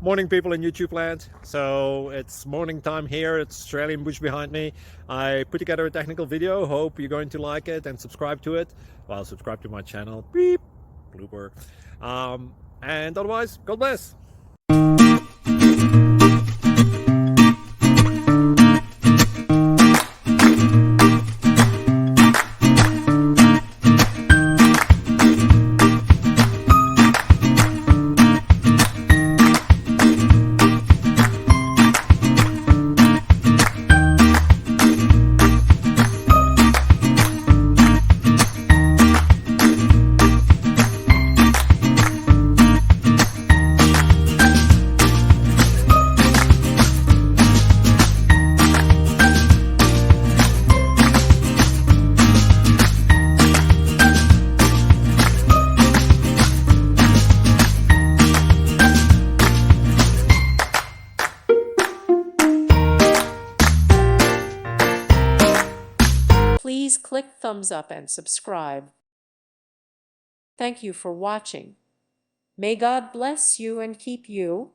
Morning, people in YouTube land. So it's morning time here. It's Australian bush behind me. I put together a technical video. Hope you're going to like it and subscribe to it. Well, subscribe to my channel. Beep, blooper. And otherwise, God bless. Please click thumbs up and subscribe. Thank you for watching. May God bless you and keep you.